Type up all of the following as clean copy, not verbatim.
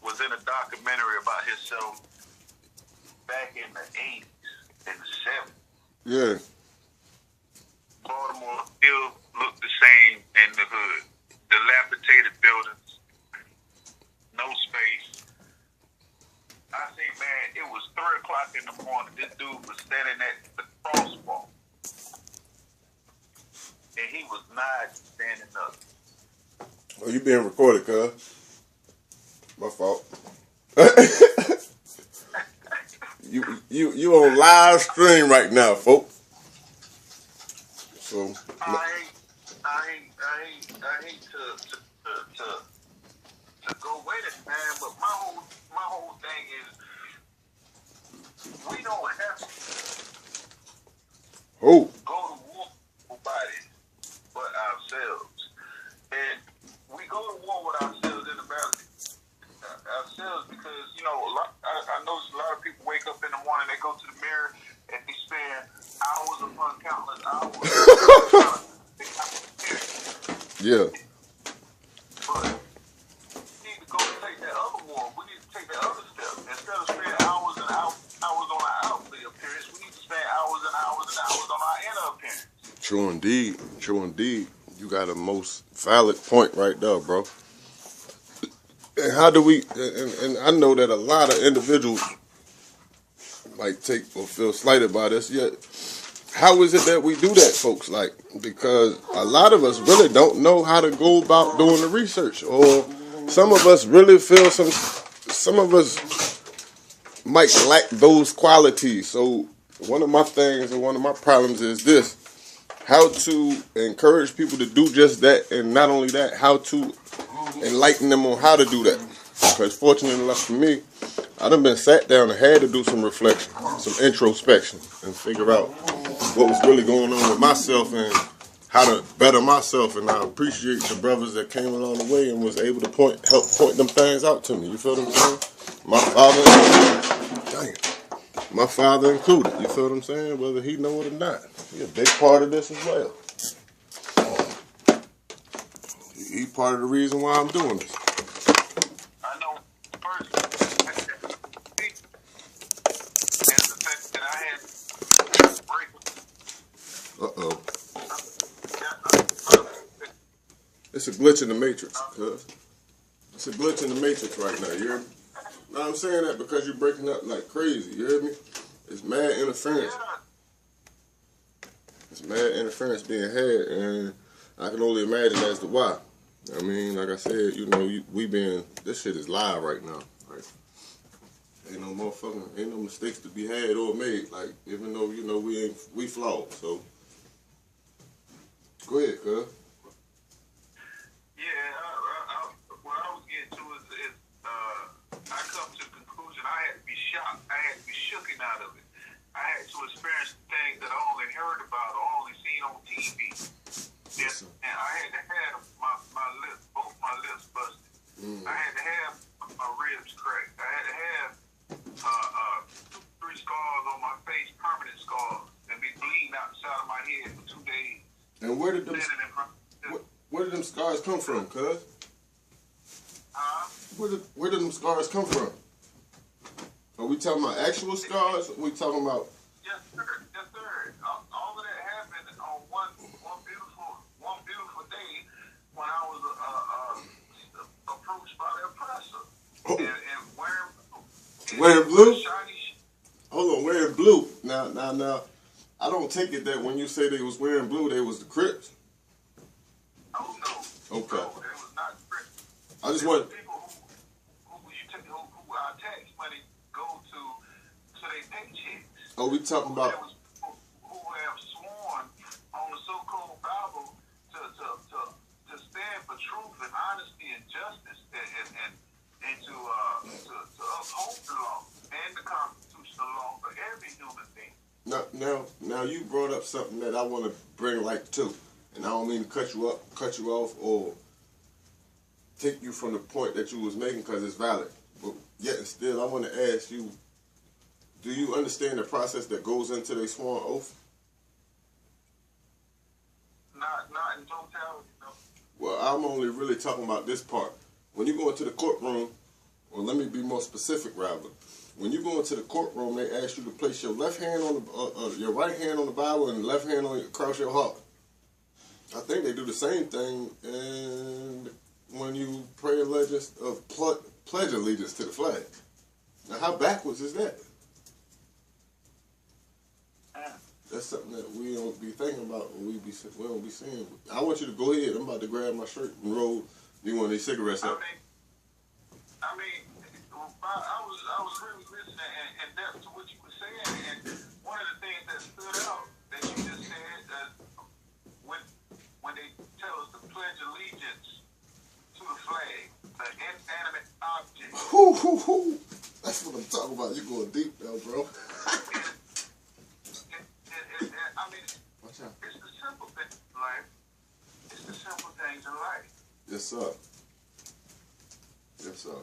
was in a documentary about himself back in the 80s and the 70s. Yeah. Baltimore still looked the same in the hood. Dilapidated buildings, no space. I say, man, it was 3 o'clock in the morning. This dude was standing at the crosswalk. And he was not standing up. Oh, you being recorded, cuz. My fault. you on live stream right now, folks. So I hate to go with it, man. But my whole thing is we don't have to go to war with nobody but ourselves, and we go to war with ourselves in America. Ourselves because I notice a lot of people wake up in the morning, they go to the mirror and they spend hours upon countless hours. Yeah. But we need to go and take that other war. We need to take that other step. Instead of spending hours and hours on our outward appearance, we need to spend hours and hours and hours on our inner appearance. True indeed. True indeed. You got a most valid point right there, bro. And how do we, and I know that a lot of individuals might take or feel slighted by this, yet how is it that we do that, folks? Like, because a lot of us really don't know how to go about doing the research, or some of us really feel some of us might lack those qualities. So one of my things and one of my problems is this: how to encourage people to do just that, and not only that, how to enlighten them on how to do that. Because fortunately enough for me, I done been sat down and had to do some reflection, some introspection, and figure out what was really going on with myself and how to better myself. And I appreciate the brothers that came along the way and was able to help point them things out to me. You feel what I'm saying? My father included. You feel what I'm saying? Whether he know it or not, he a big part of this as well. He part of the reason why I'm doing this. I know first and the fact that I had break. Uh-oh. It's a glitch in the matrix, cuz. It's a glitch in the matrix right now, you hear me? Now I'm saying that because you're breaking up like crazy, you hear me? It's mad interference. It's mad interference being had, and I can only imagine as to why. I mean, like I said, this shit is live right now. Like, ain't no mistakes to be had or made. Like, even though, we flawed, so. Go ahead, cuz. Yeah, what I was getting to is I come to the conclusion I had to be shocked. I had to be shooken out of it. I had to experience things that I only heard about or only seen on TV. And I had to have both my lips busted. I had to have my ribs cracked. I had to have 2-3 scars on my face, permanent scars, and be bleeding out the side of my head for 2 days. And where did them scars come from, cuz? Where did them scars come from? Are we talking about actual scars? Or are we talking about? Yes, sir. Yes, sir. All of that happened on one beautiful day when I was approached by the oppressor and wearing blue. Shiny. Hold on, wearing blue. Now. I don't take it that when you say they was wearing blue, they was the Crips. Oh no. Okay. No, it was not the Crips. I just want people who our tax money go to their paychecks. Oh, we talking about who have sworn on the so-called Bible to stand for truth and honesty and justice and to uphold the law and the constitutional law for every human being. Now you brought up something that I want to bring light to, and I don't mean to cut you off, or take you from the point that you was making because it's valid. But yet and still, I want to ask you: do you understand the process that goes into their sworn oath? Not in totality, no. Well, I'm only really talking about this part. When you go into the courtroom, Or let me be more specific, rather. When you go into the courtroom, they ask you to place your left hand on the, your right hand on the Bible and left hand on across your heart. I think they do the same thing, and when you pray allegiance of pledge allegiance to the flag. Now, how backwards is that? That's something that we don't be thinking about when we don't be seeing. I want you to go ahead. I'm about to grab my shirt and roll me one of these cigarettes up. I was really listening in depth to what you were saying, and one of the things that stood out that you just said that when they tell us to pledge allegiance to the flag, the inanimate object. That's what I'm talking about. You're going deep now, bro. I mean, it's the simple things in life. It's the simple things in life. Yes, sir. Yes, sir.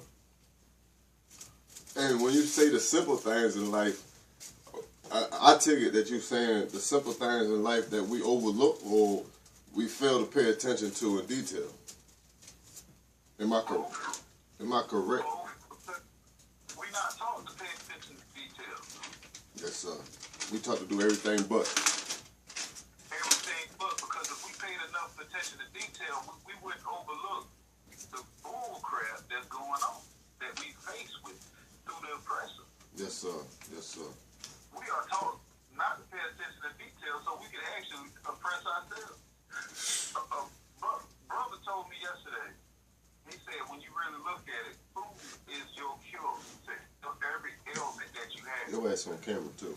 And when you say the simple things in life, I take it that you're saying the simple things in life that we overlook or we fail to pay attention to in detail. Am I correct? We're not taught to pay attention to details. Yes, sir. We taught to do everything but. Everything but, because if we paid enough attention to detail, we wouldn't overlook the bull crap that's going on, that we face with through the oppressor. Yes, sir. Yes, sir. We are taught not to pay attention to detail so we can actually oppress ourselves. Brother told me yesterday, he said when you really look at it, food is your cure to every ailment that you have. Your ass on camera, too.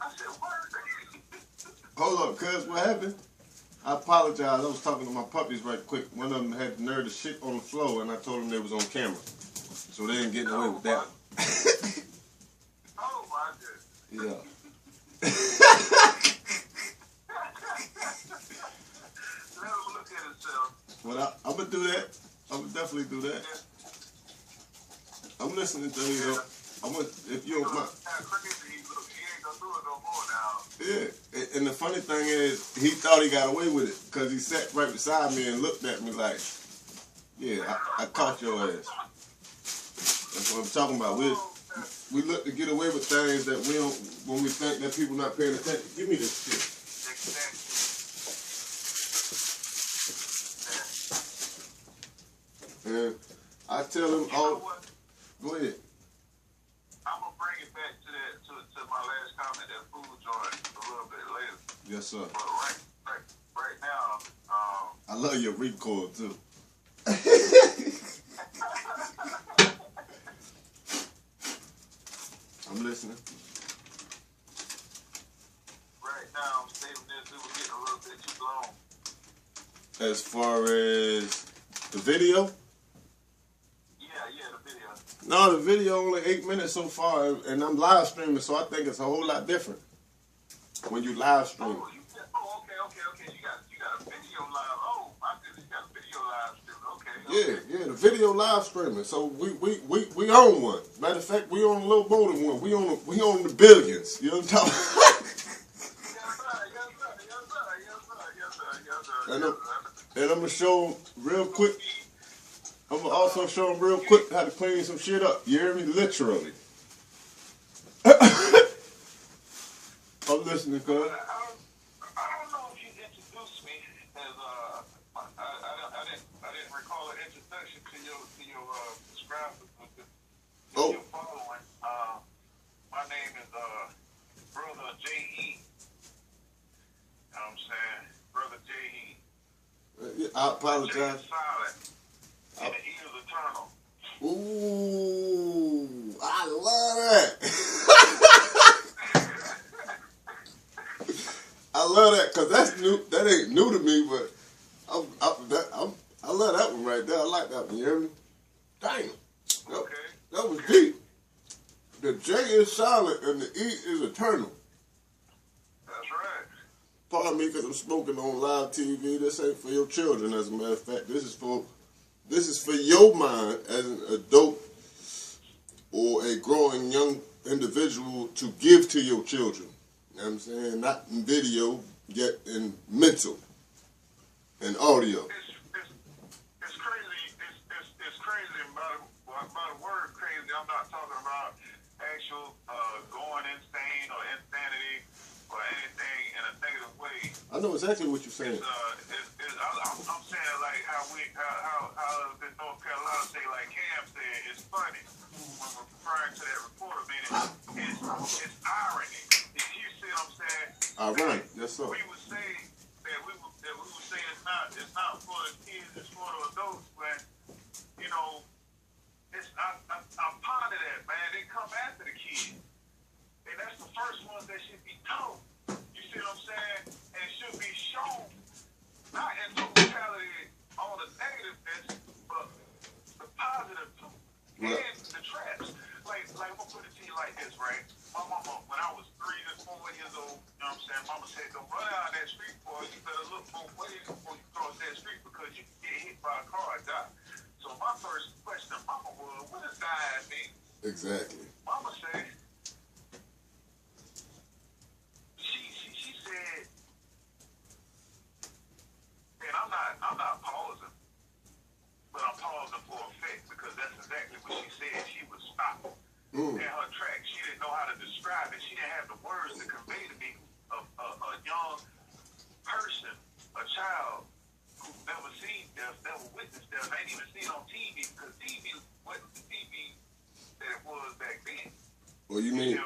I said, what? Hold up, cuz, what happened? I apologize. I was talking to my puppies right quick. One of them had the nerve to shit on the floor, and I told them they was on camera. So they didn't get away with that. Oh, my goodness. Yeah. Let him look at himself. Well, I'm going to do that. I'm going to definitely do that. I'm listening to you, though. If you don't mind. Yeah, and the funny thing is, he thought he got away with it because he sat right beside me and looked at me like, yeah, I caught your ass. That's what I'm talking about. We look to get away with things that we don't, when we think that people not paying attention. Give me this shit. And I tell them all, go ahead. I'm going to bring it back to my last comment, that food joint, a little bit later. Yes, sir. But right now, I love your record, too. I'm listening. Right now, I'm stating this, it was getting a little bit too long. As far as the video? Yeah, the video. No, the video only 8 minutes so far, and I'm live streaming, so I think it's a whole lot different when you live stream. Okay. You got a video live. Oh, my goodness, you got a video live streaming. Okay. Yeah, the video live streaming. So we own one. Matter of fact, we own a little more than one. We own the billions. You know what I'm talking about? Yes, sir. And I'm gonna show them real quick. I'm gonna also show them real quick how to clean some shit up. You hear me? Literally. I'm listening, cuz. I don't know if you introduced me as I didn't recall an introduction to your subscribers with your following. My name is Brother J.E. You know what I'm saying? Brother J.E. I apologize. Silent. And he is eternal. Ooh, I love that. I love that because that's new. That ain't new to me, but I love that one right there. I like that one. You hear me? Damn. Okay. That was deep. The J is silent and the E is eternal. That's right. Pardon me because I'm smoking on live TV. This ain't for your children, as a matter of fact. This is for your mind as an adult or a growing young individual to give to your children. You know what I'm saying? Not in video, yet in mental and audio. It's crazy. It's crazy about it. Well, know exactly what you're saying. I'm saying like how the North Carolina say, like Cam said, it's funny when referring to that reporter, meaning it's irony. You see what I'm saying? Ironic, yes sir. We would say that we would say it's not for the kids, it's for the adults, but you know, I'm part of that, man. They come after the kids, and that's the first ones that should be taught. You see what I'm saying? And it should be shown, not in totality on the negativeness, but the positive too. And the traps. Like I'm gonna put it to you like this, right? My mama, when I was 3 to 4 years old, you know what I'm saying? Mama said, don't run out that street, boy. You better look both ways before you cross that street because you can get hit by a car and die. So my first question to mama was, what does dying mean? Exactly. Mama said, she said, and I'm not pausing, but I'm pausing for effect because that's exactly what she said. She was stopping in her tracks. She didn't know how to describe it. She didn't have the words to convey to me a young person, a child who's never seen death, never witnessed death, ain't even seen on TV because TV wasn't the TV that it was back then. Well, you mean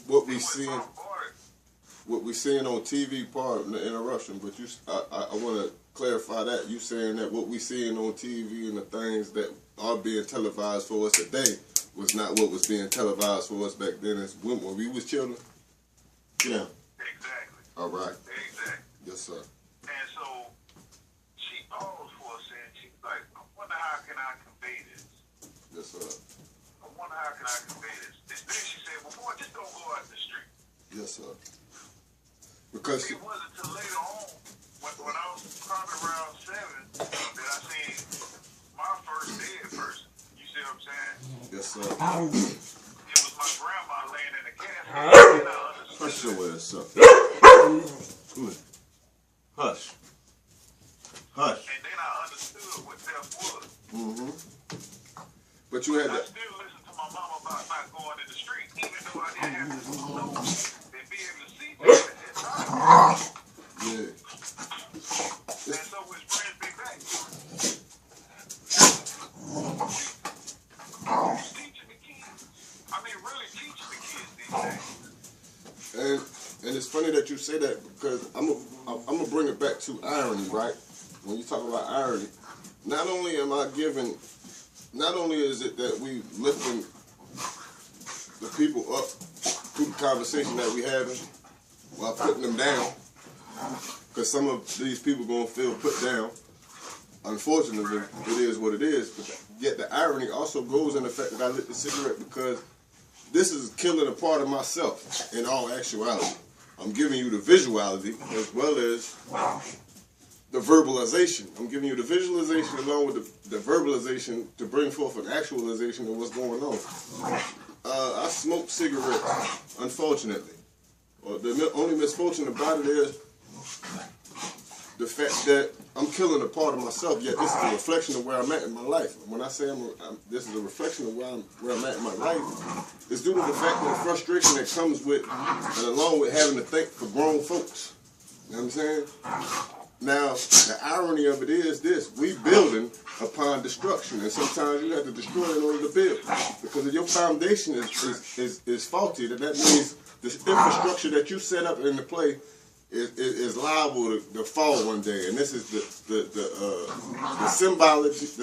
what we seeing on TV? Pardon the interruption, but I want to clarify that you saying that what we seeing on TV and the things that are being televised for us today was not what was being televised for us back then as when we was children. Yeah. Exactly. All right. Exactly. Yes, sir. And so she paused for a second. She's like, I wonder how can I convey this? Yes, sir. I wonder how can I convey this? And then she said, well, boy, just don't go out the street. Yes, sir. Because it wasn't until later on, when I was probably around 7, that I seen my first dead person. You see what I'm saying? Yes, sir. It was my grandma laying in the casket. Hush your ass up. Hush. Hush. And then I understood what death was. Mm-hmm. But you had I still listen to my mama about not going in the street, even though I didn't have to know and be able to see things at times. Yeah. And so which brings me back. Teaching the kids. I mean, really teaching the kids these days. And it's funny that you say that because I'm gonna bring it back to irony, right? When you talk about irony, not only is it that we lifting the people up through the conversation that we having while putting them down, because some of these people gonna feel put down. Unfortunately, it is what it is. But yet the irony also goes in the fact that I lit the cigarette because this is killing a part of myself in all actuality. I'm giving you the visuality as well as the verbalization. I'm giving you the visualization along with the verbalization to bring forth an actualization of what's going on. I smoke cigarettes, unfortunately. The only misfortune about it is the fact that I'm killing a part of myself, yet this is a reflection of where I'm at in my life. When I say this is a reflection of where I'm at in my life, it's due to the fact that the frustration that comes with, and along with having to think for grown folks. You know what I'm saying? Now, the irony of it is this: we building upon destruction, and sometimes you have to destroy in order to build. Because if your foundation is faulty, then that means the infrastructure that you set up into play is liable to fall one day. And this is the symbolicness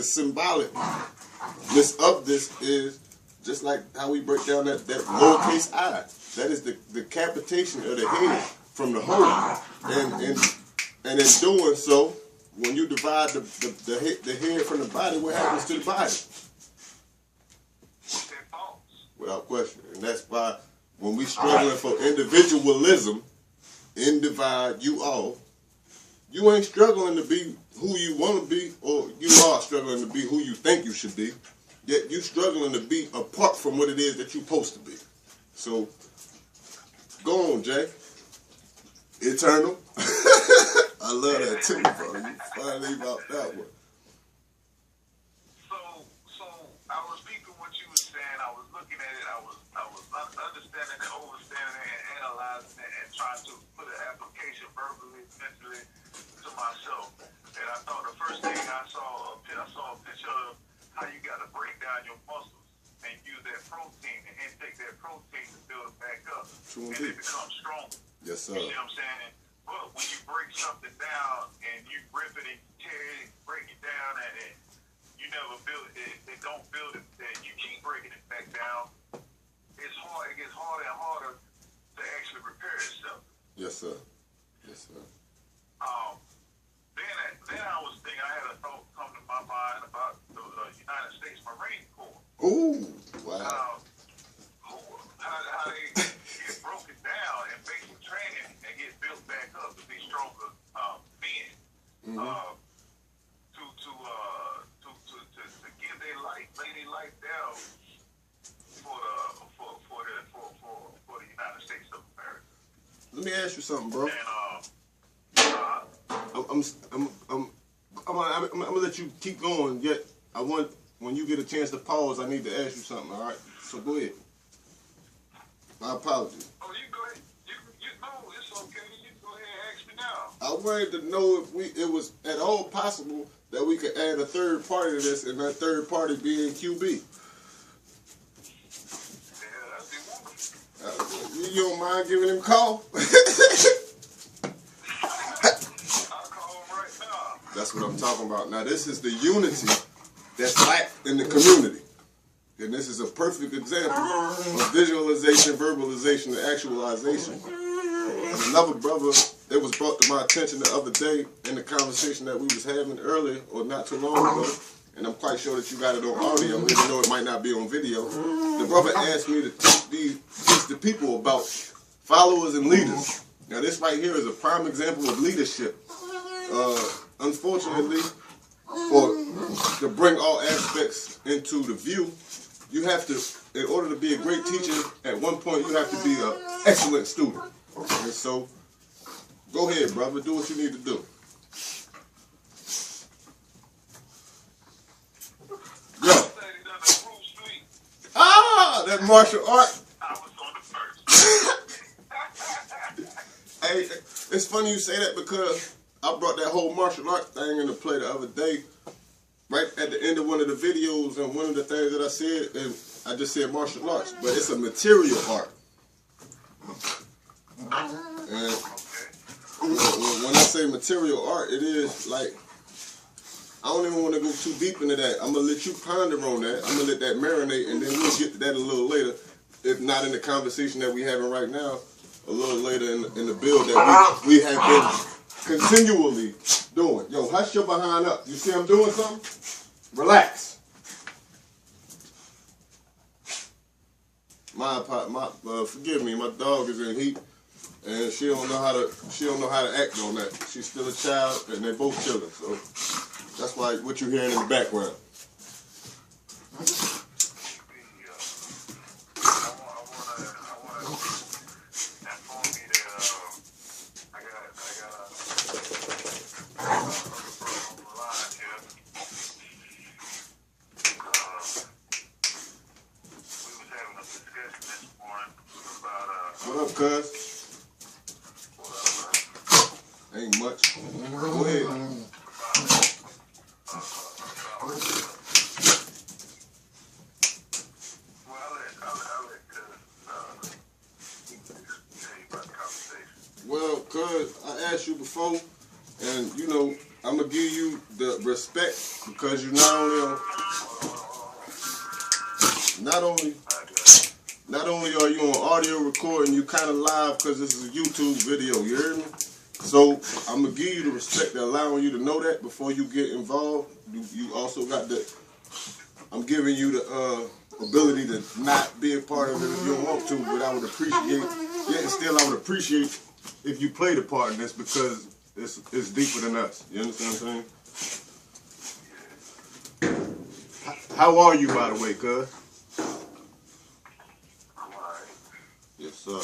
of this is just like how we break down that lowercase I. That is the decapitation of the head from the whole. And in doing so, when you divide the head from the body, what happens to the body? Without question. And that's why when we struggling for individualism, divide you all, you ain't struggling to be who you want to be, or you are struggling to be who you think you should be, yet you struggling to be apart from what it is that you're supposed to be. So, go on, Jay. Eternal. I love that too, bro. You finally about that one. So I was peeping what you were saying. I was looking at it. I was understanding and overstanding and analyzing it and trying to put an application verbally, True and indeed. they become stronger. Yes, sir. You see what I'm saying? But when you break something down and you rip it and tear it, break it down, and you never build it, they don't build it, and you keep breaking it back down, it's hard. It gets harder and harder to actually repair itself. Yes, sir. Yes, sir. Then I was thinking, I had a thought come to my mind about the United States Marine Corps. Ooh, wow. How they get broken down and basic training and get built back up to be stronger men. Mm-hmm. To give their life, lay their life down for the United States of America. Let me ask you something, bro. And I'm gonna let you keep going. Yet I want, when you get a chance to pause, I need to ask you something. All right, so go ahead. My apologies. oh, you go ahead. You know it's okay. You go ahead and ask me now. I wanted to know if it was at all possible that we could add a third party to this, and that third party being QB. Yeah, that'd be wonderful. You don't mind giving him a call? I'll call him right now. That's what I'm talking about. Now, this is the unity that's lacked in the community. And this is a perfect example of visualization, verbalization, and actualization. And another brother, it was brought to my attention the other day in the conversation that we was having earlier, or not too long ago, and I'm quite sure that you got it on audio, even though it might not be on video. The brother asked me to teach the people about followers and leaders. Now, this right here is a prime example of leadership. Unfortunately, to bring all aspects into the view, you have to, in order to be a great teacher, at one point you have to be an excellent student. And so, go ahead, brother, do what you need to do. Yo. Ah, that martial art. I was on the first. Hey, it's funny you say that because I brought that whole martial art thing into play the other day. Right at the end of one of the videos, and one of the things that I said, and I just said martial arts, but it's a material art. And when I say material art, it is like, I don't even want to go too deep into that. I'm going to let you ponder on that. I'm going to let that marinate, and then we'll get to that a little later, if not in the conversation that we're having right now, a little later in the build that we have been continually doing. Yo, hush your behind up. You see I'm doing something? Relax. Forgive me, my dog is in heat, and she don't know how to act on that. She's still a child, and they're both children, so that's why what you're hearing in the background. What up, cuz? Ain't much. Go ahead. Well, cuz, I asked you before, and you know, I'm gonna give you the respect because you not only are you on audio recording, you kind of live because this is a YouTube video, you hear me? So I'm going to give you the respect of allowing you to know that before you get involved. You also got I'm giving you the ability to not be a part of it if you don't want to, but I would appreciate if you played a part in this because it's deeper than us. You understand what I'm saying? How are you, by the way, cuz? Yes, sir.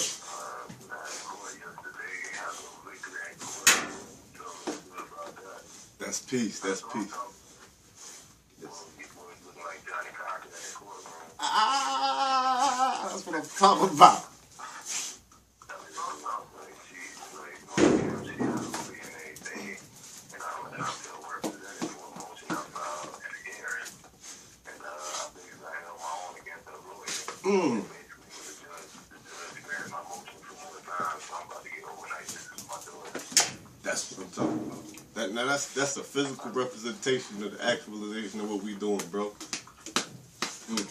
That's peace. That's peace. Yes. That's what I'm talking about. talking about. Now that's a physical representation of the actualization of what we doing, bro. Mm.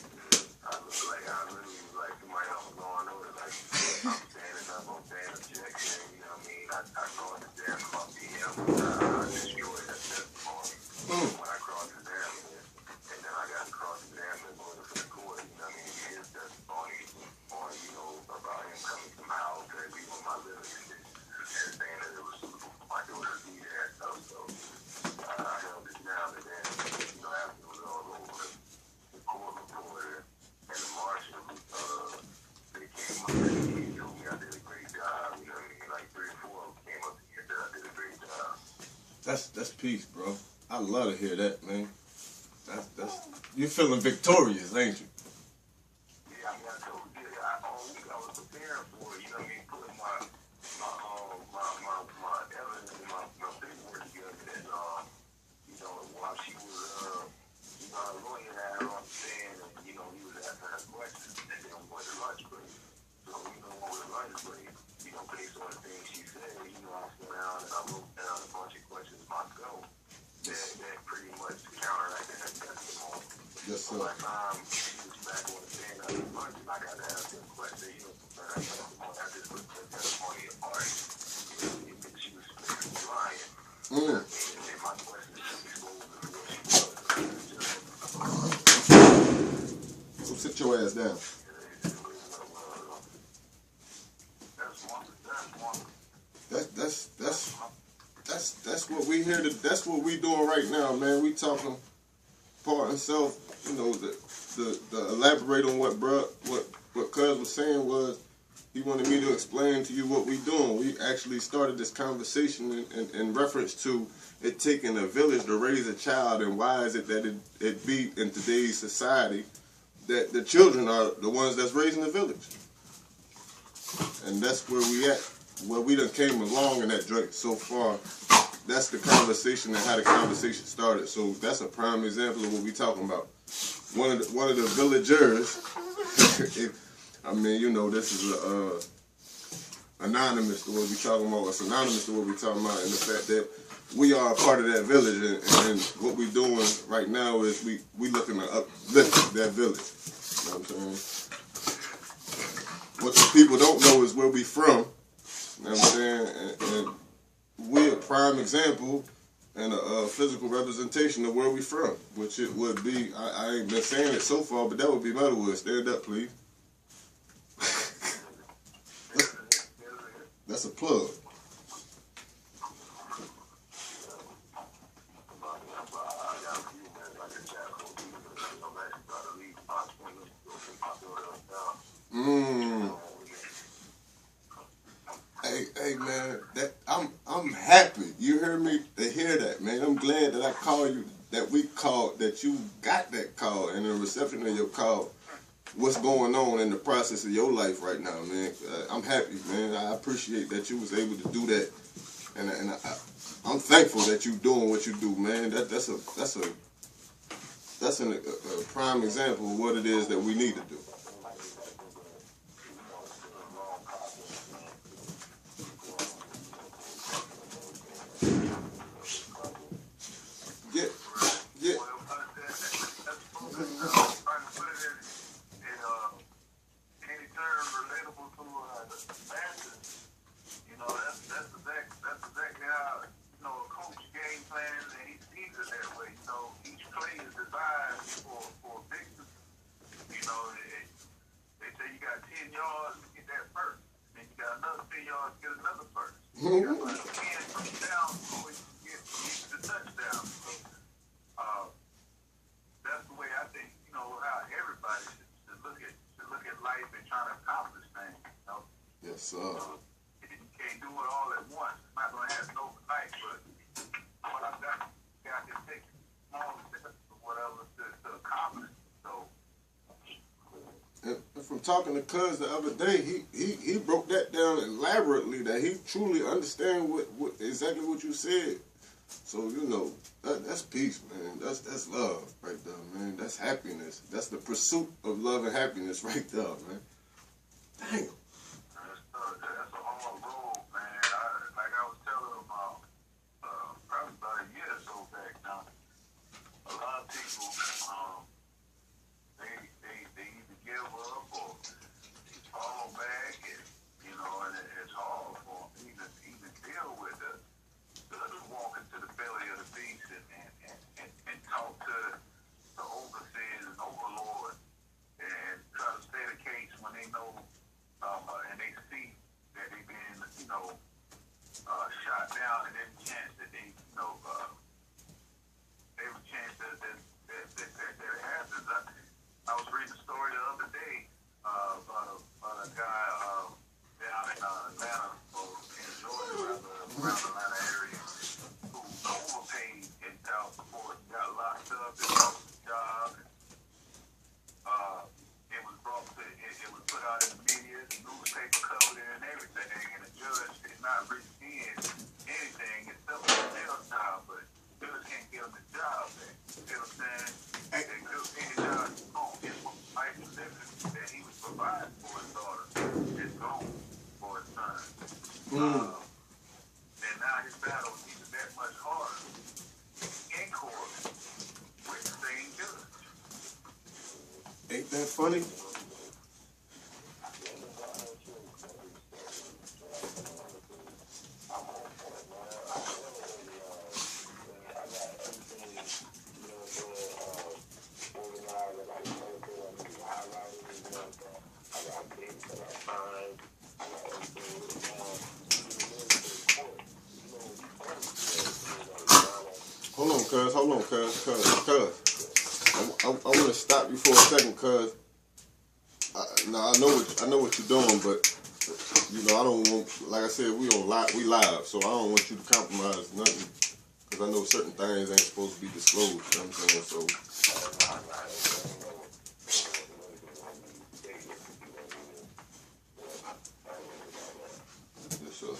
I literally like somebody else going over it, like I'm standing up, I'm saying objection, you know what I mean? I go in the damn club DM, I destroy that testimony when I cross the dam, and then I got to cross the dam and go to the court, you know what I mean? His testimony on, you know, about him coming to my house and be on my living condition and saying that it was suitable for my daughter to be there and stuff, so I held it down, and then, you know, after it was all over, the court reporter and the marshal, they came up and he told me I did a great job, you know what I mean? Like 3 or 4 of them came up to me and said I did a great job. That's peace, bro. I love to hear that, man. That's you're feeling victorious, ain't you? Yeah, I mean, I told you, all week I was preparing for it, you know what I mean? Putting my evidence and my paperwork together that, you know, while she was, you know, her lawyer had her on the stand and, you know, he was asking her questions and then we went to lunch break. So, you know, when we went to lunch break, you know, based on the things she said, you know, I sat down and I wrote down a bunch of questions myself that pretty much counteracted her testimony. Yes, So sir. by the time she was back on the stand after lunch and I got to ask her a question, you know, concerning her testimony, I just looked at her testimony apart. You know, she was spiritually lying. Mm. And my question is, she exposed her for what she was. So sit your ass down. That's what we here to. That's what we doing right now, man. We talking part and self. You know, the elaborate on what Cuz was saying was he wanted me to explain to you what we doing. We actually started this conversation in reference to it taking a village to raise a child, and why is it that it be in today's society that the children are the ones that's raising the village, and that's where we at. Well, we done came along in that drink so far. That's the conversation and how the conversation started. So that's a prime example of what we talking about. One of the villagers. I mean, you know, this is anonymous to what we talking about. It's anonymous to what we talking about, and the fact that we are a part of that village, and what we doing right now is we looking to uplift that village. You know what I'm saying? What the people don't know is where we from. You know what I'm saying? And we're a prime example and a physical representation of where we from, which it would be, I ain't been saying it so far, but that would be Metalwood. Stand up, please. That's a plug. Hey man, I'm happy. You heard me to hear that, man. I'm glad that I called you, that you got that call, and the reception of your call. What's going on in the process of your life right now, man? I'm happy, man. I appreciate that you was able to do that, and I'm thankful that you doing what you do, man. That's a prime example of what it is that we need to do. That's the way I think, you know, how everybody should look at life and try to accomplish things, you know? Yes, sir. You can't do it all at once. It's not going to happen overnight, but what I've got, I can take small steps or whatever to accomplish. So. And from talking to Cuz the other day, he broke that down elaborately, that he truly understands what exactly what you said. So, you know, that's peace, man. That's love right there, man. That's happiness. That's the pursuit of love and happiness right there, man. Damn. That's a hard road, man. Like I was telling him, And now his battle is even that much harder in court with the same judge. Ain't that funny? Hold on, cuz. I want to stop you for a second, cuz. Now I know what you're doing, but you know I don't want. Like I said, we live, so I don't want you to compromise nothing, because I know certain things ain't supposed to be disclosed. You know what I'm saying? So. Yes, sir.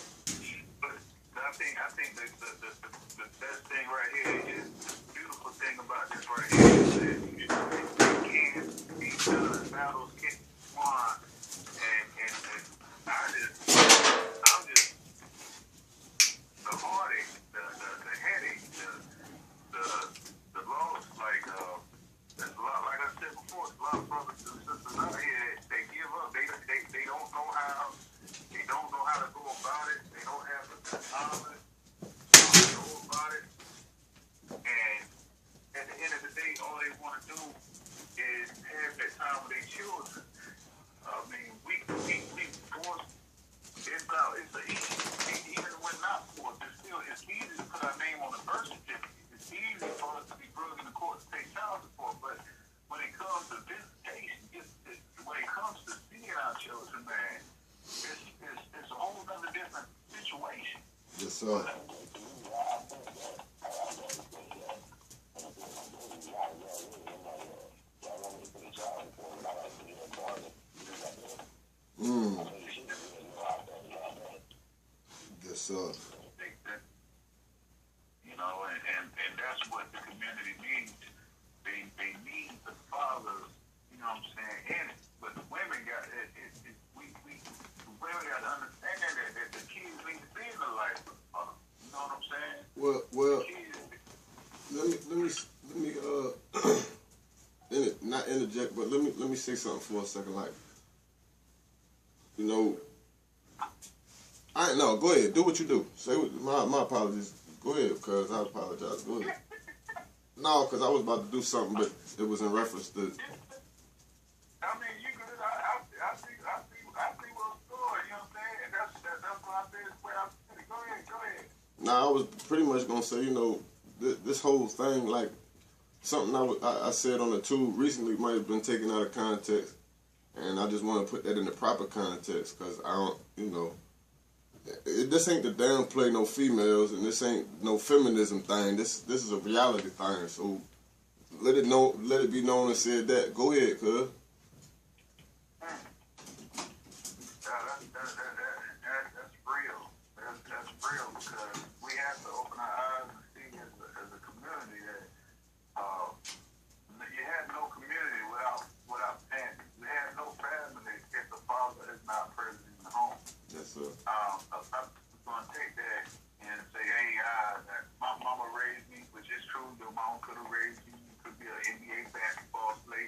But I think the best thing right here is the beautiful thing about this right here is that it can be done. Battles can be won, and I'm just the heartache, the headache, the loss. Like there's a lot. Like I said before, there's a lot of brothers and sisters out here. They give up. They don't know how. They don't know how to go about it. They don't have the knowledge to go about it. And at the end of the day, all they want to do is have that time with their children. I mean, we force it's easy, even when not forced, it's easy to put our name on the birth certificate. It's easy for us to be brought in the court to pay child support. But when it comes to visitation, when it comes to seeing our children, man, it's a whole other different situation. Yes, sir. Yes, sir. You know, and that's what the community needs. They need the fathers, you know what I'm saying, in it. But the women got it. The women got to understand that the kids need to be in the life. You know what I'm saying? Well, let me not interject, but let me say something for a second. Like, you know, no, go ahead, do what you do. Say my apologies. Go ahead, cuz I apologize. Go ahead. No, because I was about to do something, but it was in reference to. I mean, you could. I see what's going. You know what I'm saying? That's what I said. Go ahead. Nah, I was pretty much gonna say, you know, this whole thing, like something I said on the tube recently might have been taken out of context, and I just want to put that in the proper context, because I don't, you know, this ain't to downplay no females, and this ain't no feminism thing. This is a reality thing. So let it be known and said that. Go ahead, cuz. That's real. That's real, because we have to open our eyes and see as a community that you have no community without family. You have no family if the father is not present in the home. Yes, sir. I'm going to take that and say, hey, my mama raised me, which is true. Your mom could have raised you. You could be an NBA basketball star.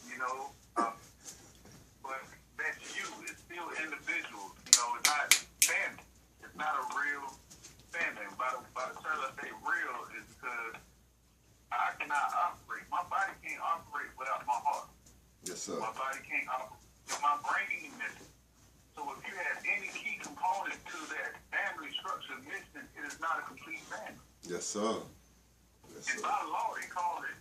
You know, but that's you. It's still individual. You know, it's not family. It's not a real family. By the time I say real, is because I cannot operate. My body can't operate without my heart. Yes, sir. My body can't operate. My brain is missing. So if you have any key component to that family structure missing, it is not a complete family. Yes, sir. Yes, And sir. by law, they call it,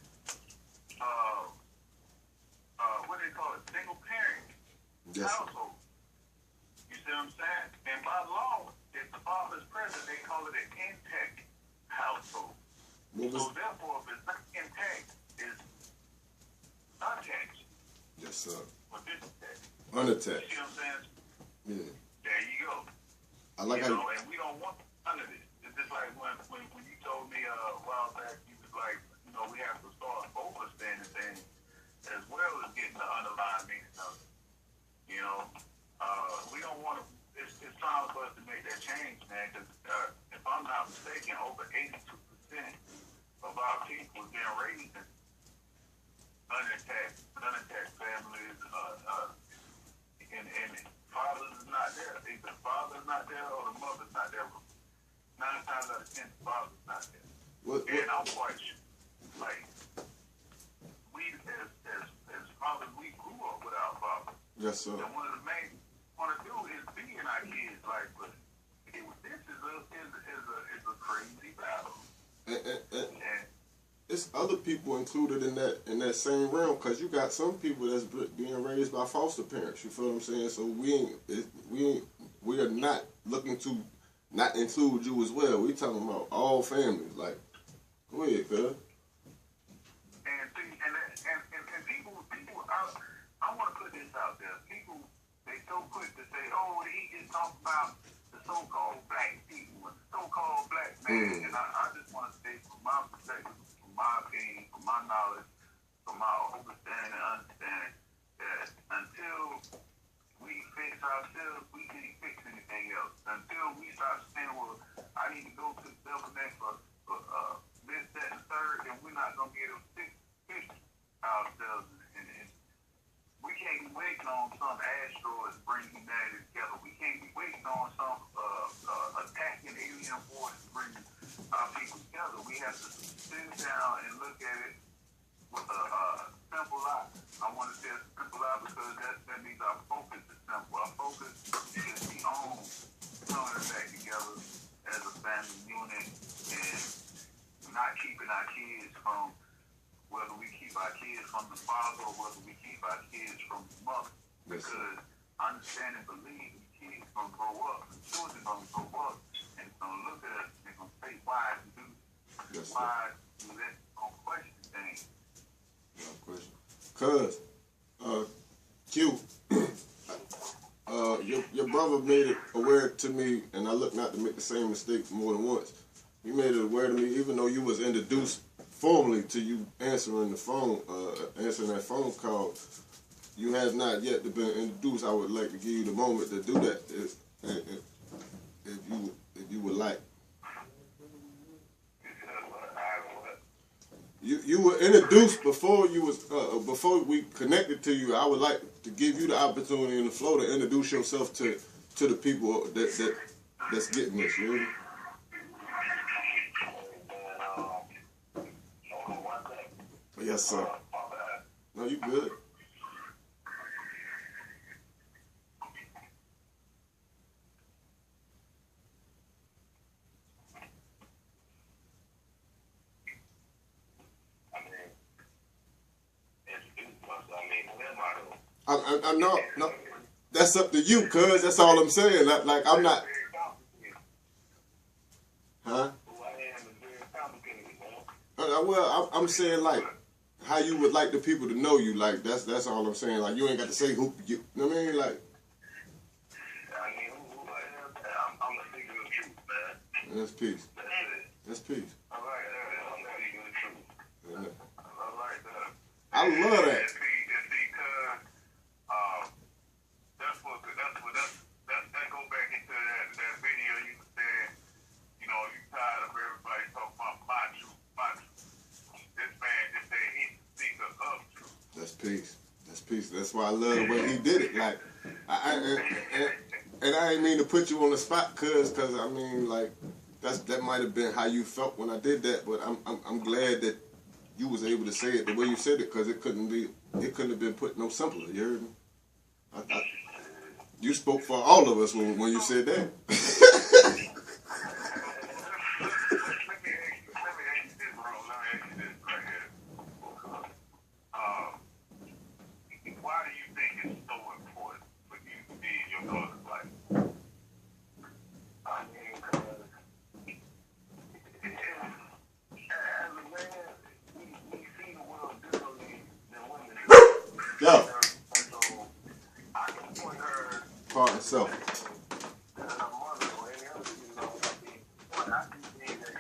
what do they call it? Single parent Yes, sir. household. You see what I'm saying? And by law, if the father is present, they call it an intact household. So therefore, if it's not intact, it's unattached. Yes, sir. Or disattached. Unattached. You see what I'm saying? Yeah. There you go. I like you how. know, and we don't want none of this. It's just like when you told me a while back, you was like, you know, we have to start understanding things as well. since Bob was not there. What? And I'm quite sure, like, we as fathers, we grew up with our fathers. Yes, sir. And one of the main want to do is be in our kids' life, but this is a crazy battle. And it's other people included in that same realm, because you got some people that's being raised by foster parents. You feel what I'm saying? So we are not looking to not include you as well. We talking about all families. Like, go ahead, cuz. And people, I want to put this out there. People, they so quick to say, oh, he just talked about the so-called black people, the so-called black man. And I just want to say, from my perspective, from my opinion, from my knowledge, from my understanding and understanding, that until we fix ourselves, we can't fix anything else. Until we start saying, well, I need to go to the devil next for this, that, and third, and we're not going to get to fix ourselves. And we can't be waiting on some asteroid to bring humanity together. We can't be waiting on some attacking alien force to bring our people together. We have to sit down and look at it with a simple eye. I want to say a simple eye because that means our focus is simple. Our focus should be on coming back together as a family unit and not keeping our kids from, whether we keep our kids from the father or whether we keep our kids from the mother. Because understand and believe the kids gonna grow up, the children gonna grow up, and it's gonna look at us and they're gonna say, why do this? Why do that? Gonna question things. No question. Cuz, Q, your brother made it aware to me, and I look not to make the same mistake more than once. He made it aware to me, even though you was introduced formally to you answering the phone, answering that phone call, you have not yet been introduced. I would like to give you the moment to do that, if you would like. You were introduced before you was before we connected to you. I would like to give you the opportunity and the flow to introduce yourself to the people that's getting this. You know? Yes, sir. No, you good. I know. No, that's up to you, cuz. That's all I'm saying. Like I'm not. Huh? Well, I'm saying like how you would like the people to know you. Like that's all I'm saying. Like you ain't got to say who you. Know what I mean? Like. I'm a speaker of the truth, man. That's peace. That's peace. I like that. I'm speaking the truth. Yeah. I like that. I love that. It's because that go back into that video you said, you know, you tired of everybody talking about my truth. This man just said he's the speaker of truth. That's peace. That's peace. That's why I love the way he did it. Like, and I ain't mean to put you on the spot, cause I mean, like, that might have been how you felt when I did that. But I'm glad that you was able to say it the way you said it, cause it couldn't have been put no simpler. You heard me? You spoke for all of us when you said that. Let me ask you this, bro. Let me ask you this right here. Why do you think it's so important for you to be in your daughter's life? I mean, because as a man, we see the world differently than women do. Yo. So I can point her Part itself. to her mother or any other, you know, I mean, I can see that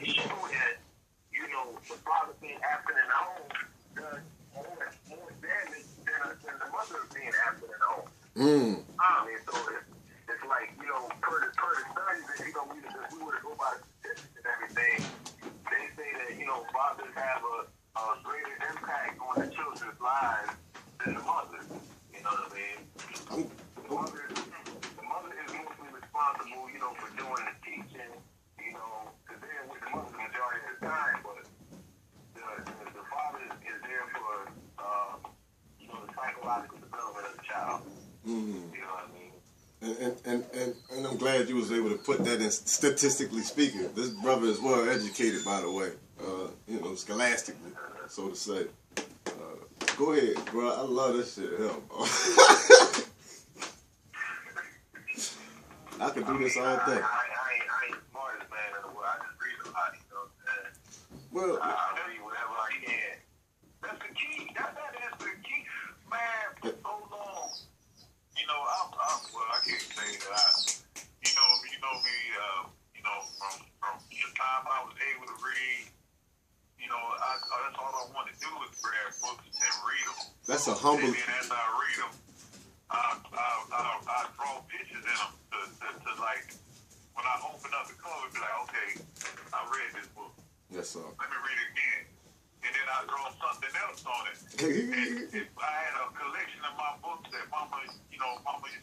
they show that, you know, the father being absent in the home does more damage than the mother being absent in the home. I mean, so it's like, you know, per the studies that, you know, if we were to go by the statistics and everything, they say that, you know, fathers have a greater impact on the children's lives than the mothers. You know what I mean? The mother is mostly responsible, you know, for doing the teaching, you know, because they're with the mother the majority of the time, but the father is there for, you know, the psychological development of the child. You know what I mean? And I'm glad you was able to put that in statistically speaking. This brother is well educated, by the way, you know, scholastically, so to say. Go ahead, bro. I love this shit. Hell, bro. I could do this all day. I ain't smartest man in the world. I just read a lot, you know what I'm saying? Well, I'll read whatever I can. That's the key. That is the key. Man, for so long. You know, I can't say that you know me, you know, from the time I was able to read, you know, that's all I want to do is grab books and read them. That's a humble. And then as I read them, I draw pictures in them to like, when I open up the cover, be like, okay, I read this book. Yes, sir. Let me read it again. And then I draw something else on it. And I had a collection of my books that mama used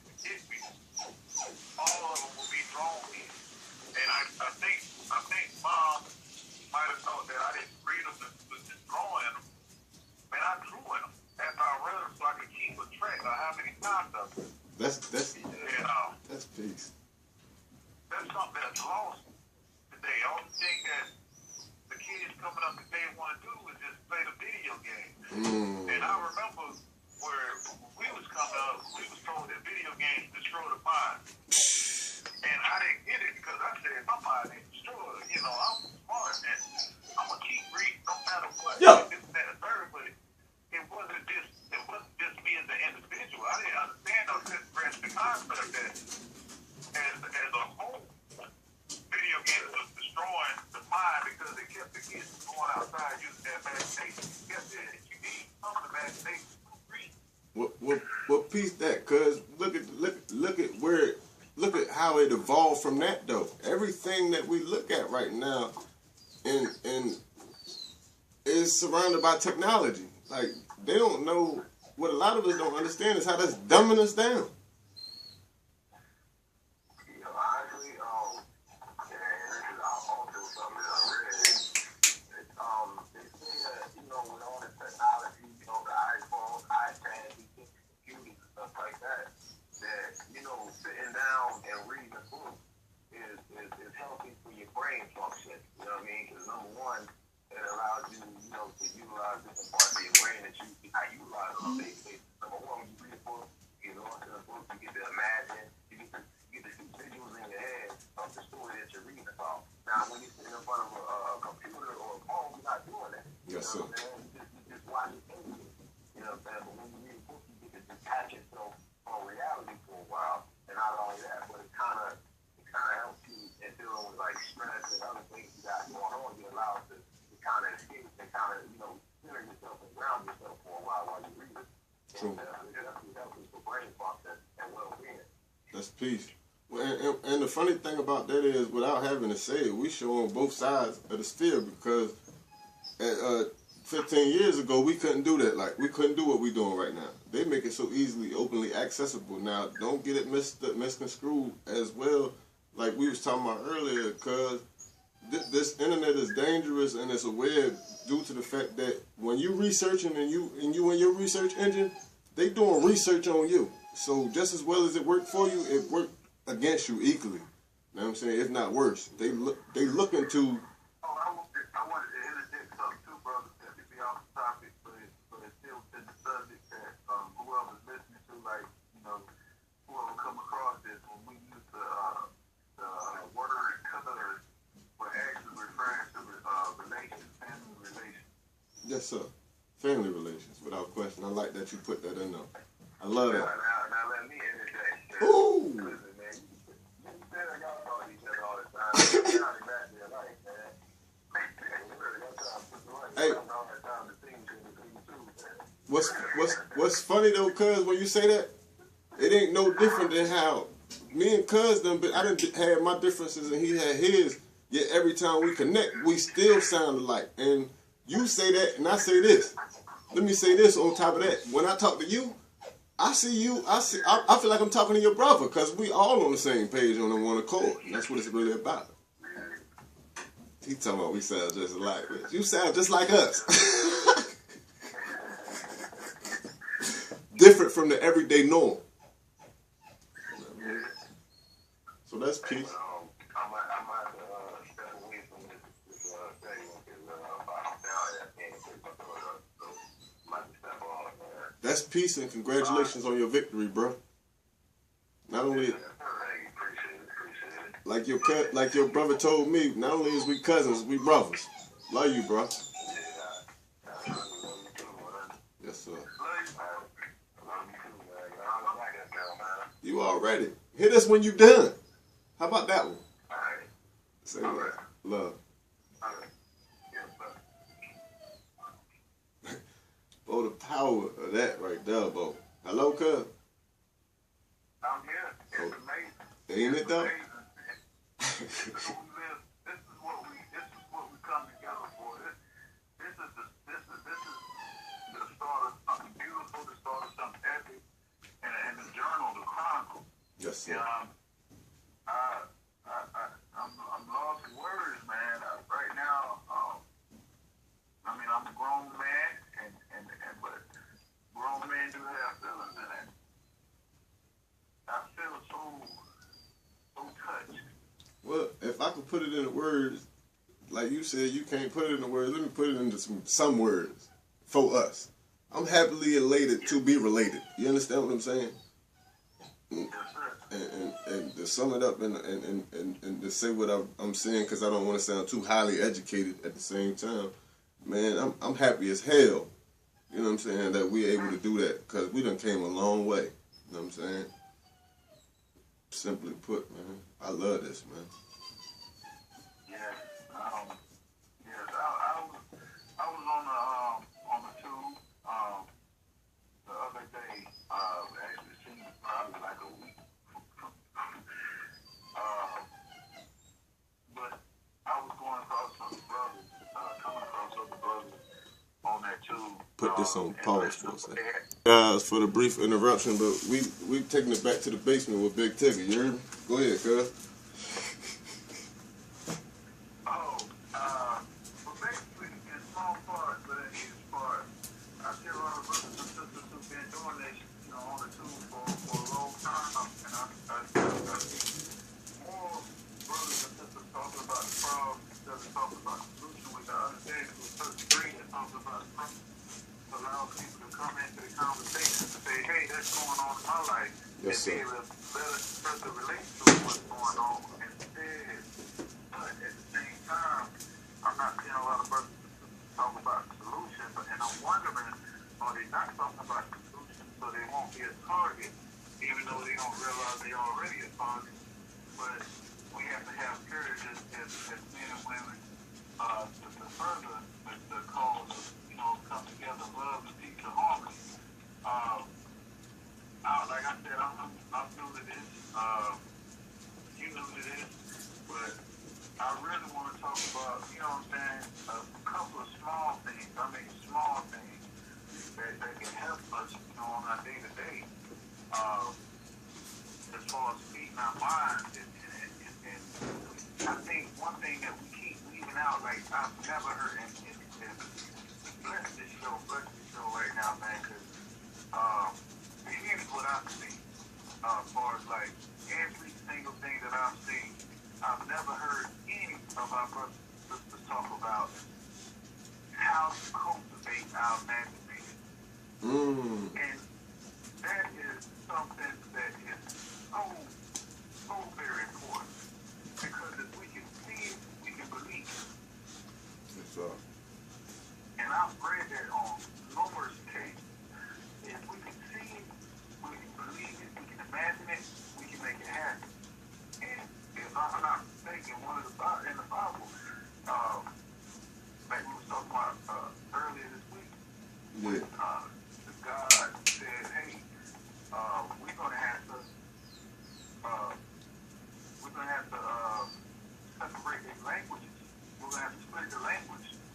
to get me. All of them would be drawn in. And I think mom might have thought that I didn't read them with just drawing them. Man, I drew in them after I read them so I could keep a track of how many times I've read. That's That's peace. something that's lost today. All the thing that the kids coming up today want to do is just play the video game. And I remember where we was coming up, we was told that video games destroy the mind. And I didn't get it because I said my mind ain't destroyed. You know, I'm smart and I'm gonna keep reading no matter what. Yeah. This and that and third, but it wasn't just me as an individual. I didn't understand or grasp the concept that as a whole, video games was destroying the mind because it kept the kids from going outside using their imagination. It kept it. You need some imagination to read. What piece that? Cause look at how it evolved from that though. Everything that we look at right now, and is surrounded by technology. Like they don't know what a lot of us don't understand is how that's dumbing us down. Sitting down and reading a book is healthy for your brain function. You know what I mean? Because number one, it allows you, you know, to utilize different parts of your brain that you not utilize on a daily basis. Number one, when you read a book, you know, into the book, you get to imagine, you get to see visuals in your head of the story that you're reading about. Now, when you're sitting in front of a computer or a phone, you're not doing that. Yes, sir. You just watch it anyway. You know what I'm saying? But when you read a book, you get to detach yourself from reality for a while. And not only that, but it kind of helps you in dealing with like stress and other things you got going on. You allow it to kind of escape and kind of, you know, center yourself and ground yourself for a while you read it. True. And it definitely helps for brain function and well-being. That's peace. Well, and the funny thing about that is, without having to say it, we show on both sides of the sphere because 15 years ago, we couldn't do that. Like, we couldn't do what we're doing right now. They make it so easily, openly accessible. Now, don't get it misconstrued as well, like we was talking about earlier, because this internet is dangerous and it's a web due to the fact that when you researching and you in your research engine, they doing research on you. So just as well as it worked for you, it worked against you equally. You know what I'm saying? If not worse. They look into. I wanted to interject something too, brother, that to be off the topic, but it's still to the subject that whoever's listening to, like, you know, whoever come across this, when we use the word colors, we're actually referring to relations, family relations. Yes, sir. Family relations, without question. I like that you put that in there. I love that. Now let me interject. Ooh. Listen, man, you said y'all talk to each other all the time. You're not exactly alike, man. what's funny though, cuz when you say that, it ain't no different than how me and cuz done. But I done had my differences and he had his. Yet every time we connect, we still sound alike. And you say that, and I say this. Let me say this on top of that. When I talk to you, I see you. I feel like I'm talking to your brother because we all on the same page on the one accord. And that's what it's really about. He talking about we sound just alike. You sound just like us. Different from the everyday norm. So that's peace. That's peace and congratulations on your victory, bro. Not only, like your brother told me, not only is we cousins, we brothers. Love you, bro. Yes, sir. You already. Hit us when you done. How about that one? Say what? Love. Oh, the power of that right there, Bo. Hello, cuz. I'm here. It's amazing. Ain't it though? This is what we come together for. This is the start of something beautiful, the start of something epic, and the journal, the chronicle. Yes, sir. I'm lost for words, man. Right now, I mean, I'm a grown man, but grown men do have feelings, and I feel so touched. Well, if I could put it into words, like you said, you can't put it into words. Let me put it into some words for us. I'm happily elated to be related. You understand what I'm saying? Yes, sir. And to sum it up and to say what I'm saying, because I don't want to sound too highly educated at the same time, man, I'm happy as hell, you know what I'm saying, that we're able to do that, because we done came a long way, you know what I'm saying? Simply put, man, I love this, man. Yes, I was on the tube the other day, actually seen probably like a week. But I was going across some brothers, coming across other brothers on that tube. Put this on pause for a second. Guys, for the brief interruption, but we taking it back to the basement with Big Tigger, you heard me? Go ahead, cuz. Well, basically, in small part, but in huge part, I see a lot of brothers and sisters who've been doing this, on the tube for a long time, and I see more brothers and sisters talking about the problem instead of talking about the solution, which I understand to a certain degree and talking about the problem. Allow people to come into the conversation and say, hey, that's going on in my life. Yes, sir. And be able to better relate to what's going on instead. But at the same time, I'm not seeing a lot of brothers talk about the solution, and I'm wondering, are they not talking about the solution so they won't be a target, even though they don't realize they already a target. But we have to have courage as men and women to further the cause of, come together, love, and peace, and harmony. Like I said, I'm new to this. You new to this, but I really want to talk about, a couple of small things. I mean, small things that can help us, on our day to day. As far as feeding our minds, and I think one thing that we keep leaving out, like I've never heard, and bless this show right now, man, because here's what I've seen. As far as like every single thing that I've seen, I've never heard any of our brothers and sisters talk about how to cultivate our imagination. And that is something that is so very important. Because if we can see it, we can believe it. Yes, sir. And I've read that on numerous occasions. If we can see it, we can believe it, we can imagine it, we can make it happen. And if I'm not mistaken, in the Bible, like we were talking about earlier this week, Yeah.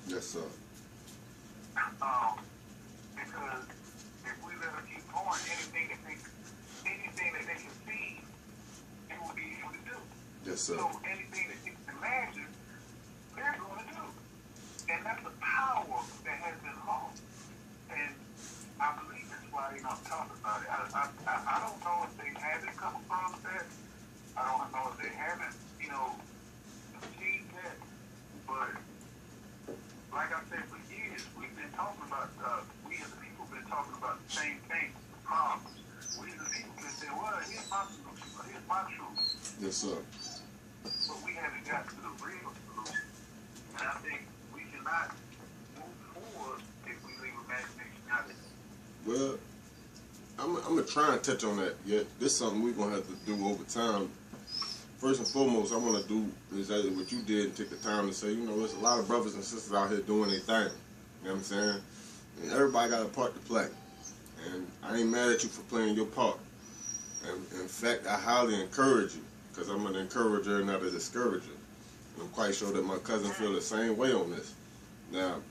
Yes, sir. Because if we let them keep going, anything that they can see, they will be able to do. Yes, sir. So anything that they can imagine, they're going to do. And that's the power that has been lost. And I believe that's why they don't talk about it. I don't know if they haven't come across that. I don't know if they haven't, achieved that. But like I said, for years, we've been talking about, we as a people have been talking about the same thing, the problems. We as a people can say, well, here's my solution, or here's my truth. Yes, sir. But we haven't got to the real solution. And I think we cannot move forward if we leave imagination out of it. Well, I'm going to try and touch on that. Yeah, this is something we're going to have to do over time. First and foremost, I want to do exactly what you did and take the time to say, there's a lot of brothers and sisters out here doing their thing. You know what I'm saying? And everybody got a part to play. And I ain't mad at you for playing your part. And in fact, I highly encourage you, because I'm an encourager and not a discourager. And I'm quite sure that my cousin feel the same way on this. Now,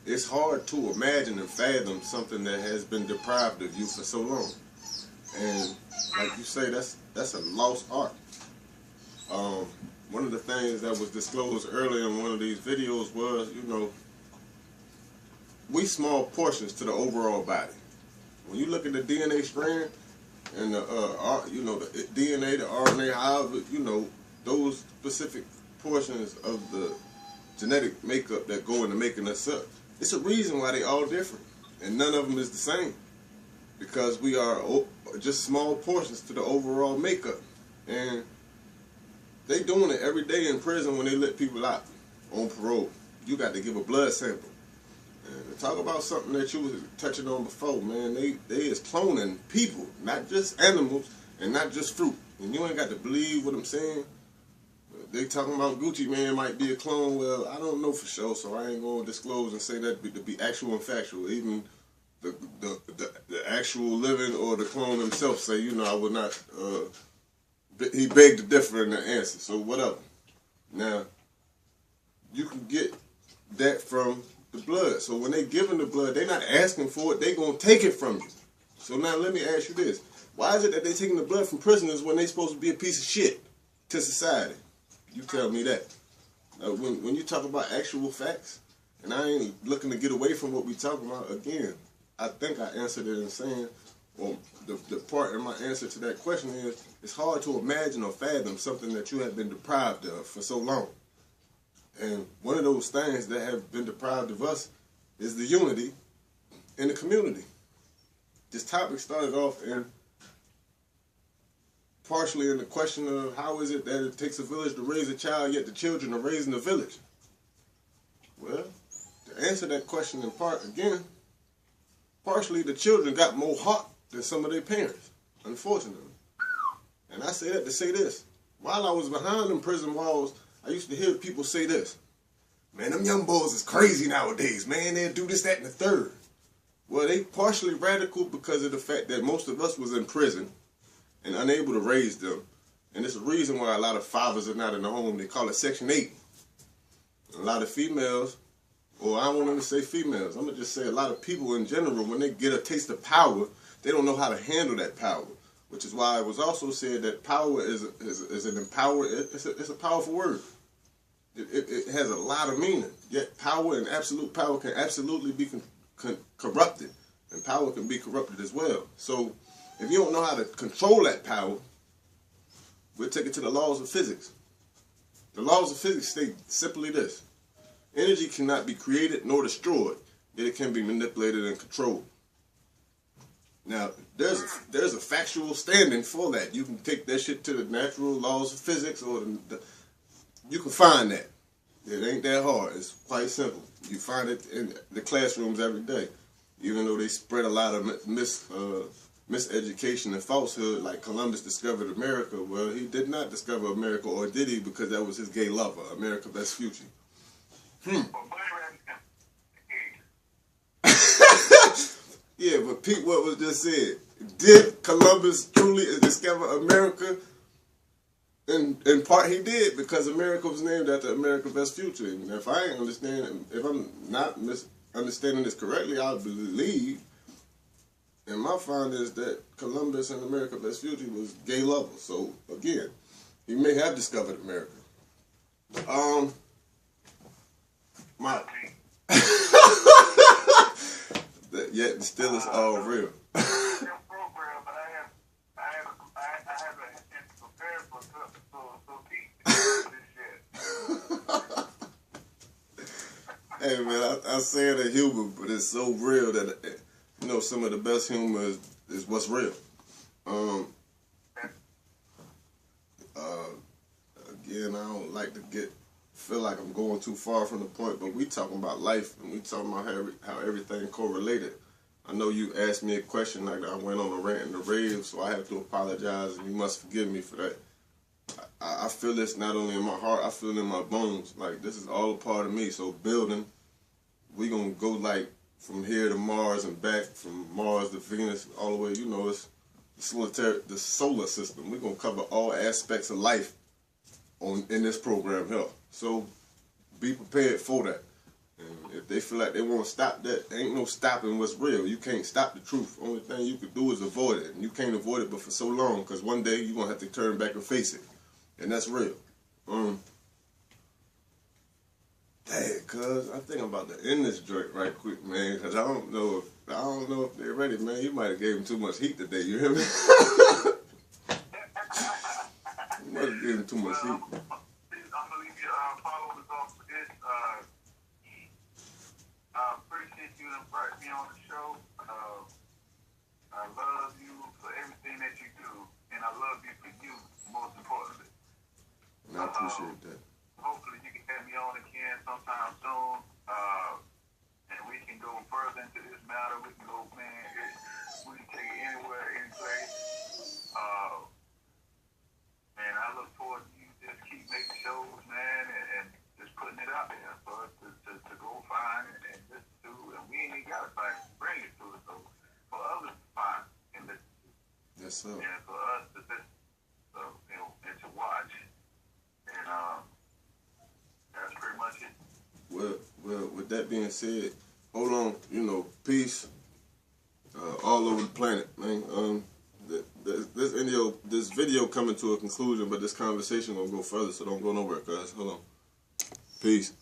it's hard to imagine and fathom something that has been deprived of you for so long. And like you say, that's a lost art. One of the things that was disclosed earlier in one of these videos was, we small portions to the overall body. When you look at the DNA strand and the the DNA, the RNA, however, those specific portions of the genetic makeup that go into making us up, it's a reason why they all different, and none of them is the same, because we are just small portions to the overall makeup. And they doing it every day in prison when they let people out on parole. You got to give a blood sample. And to talk about something that you was touching on before, man, they is cloning people, not just animals and not just fruit. And you ain't got to believe what I'm saying. They talking about Gucci Man might be a clone. Well, I don't know for sure, so I ain't gonna disclose and say that to be actual and factual. Even the actual living or the clone himself say, I would not. He begged to differ in the answer. So whatever. Now, you can get that from the blood. So when they giving the blood, they're not asking for it. They gonna take it from you. So now let me ask you this: why is it that they taking the blood from prisoners when they supposed to be a piece of shit to society? You tell me that. When you talk about actual facts, and I ain't looking to get away from what we talking about, again, I think I answered it in saying, well, the part in my answer to that question is, it's hard to imagine or fathom something that you have been deprived of for so long. And one of those things that have been deprived of us is the unity in the community. This topic started off partially in the question of how is it that it takes a village to raise a child, yet the children are raising the village? Well, to answer that question in part, again, partially the children got more heart than some of their parents, unfortunately. And I say that to say this. While I was behind them prison walls, I used to hear people say this: man, them young boys is crazy nowadays, man, they'll do this, that, and the third. Well, they partially radical because of the fact that most of us was in prison and unable to raise them. And it's a reason why a lot of fathers are not in the home. They call it Section 8. A lot of females, or I don't want to say females, I'm going to just say a lot of people in general, when they get a taste of power, they don't know how to handle that power. Which is why it was also said that power is a powerful word. It has a lot of meaning. Yet power and absolute power can absolutely be corrupted. And power can be corrupted as well. So if you don't know how to control that power, we'll take it to the laws of physics. The laws of physics state simply this: energy cannot be created nor destroyed, yet it can be manipulated and controlled. Now, there's a factual standing for that. You can take that shit to the natural laws of physics, or you can find that. It ain't that hard. It's quite simple. You find it in the classrooms every day. Even though they spread a lot of miseducation and falsehood, like Columbus discovered America. Well, he did not discover America, or did he? Because that was his gay lover, America Best Future. Yeah, but Pete, what was just said, did Columbus truly discover America? in part he did, because America was named after America's Best Future. And if I ain't understanding, if I'm not misunderstanding this correctly, I believe, and my finding is that Columbus and America's Best Future was gay lovers. So again, he may have discovered America. My yet still is all real. Hey man, I say it in humor, but it's so real that you know some of the best humor is what's real. Again, I don't like to feel like I'm going too far from the point, but we talking about life, and we talking about how everything correlated. I know you asked me a question, like I went on a rant and a rave, so I have to apologize, and you must forgive me for that. I feel this not only in my heart, I feel it in my bones. Like, this is all a part of me. So building, we gonna go like from here to Mars and back, from Mars to Venus, all the way, you know, it's the solar system. We're gonna cover all aspects of life in this program here. So be prepared for that. And if they feel like they want to stop that, there ain't no stopping what's real. You can't stop the truth. Only thing you can do is avoid it. And you can't avoid it but for so long, because one day you're going to have to turn back and face it. And that's real. Dang, cuz, I think I'm about to end this joint right quick, man, because I don't know if they're ready, man. You might have gave them too much heat today, you hear me? You might have given them too much heat. I'm going to leave you followers off for this. I appreciate you inviting me on the show. I love you for everything that you do, and I love you for you, most importantly. And I appreciate that. Hopefully you can have me on again sometime soon, and we can go further into this matter. We can go, man, we can take it anywhere, any place. And I look forward to you just keep making shows, man, and just putting it out there for us to go find and listen to. And we ain't even got to find it, bring it to us, so for others to find and listen to. Yes, sir. And for us to listen, so, you know, and to watch. And that's pretty much it. Well, with that being said, hold on, you know, peace all over the planet, man. This video coming to a conclusion, but this conversation gonna go further, so don't go nowhere, guys. Hold on. Peace.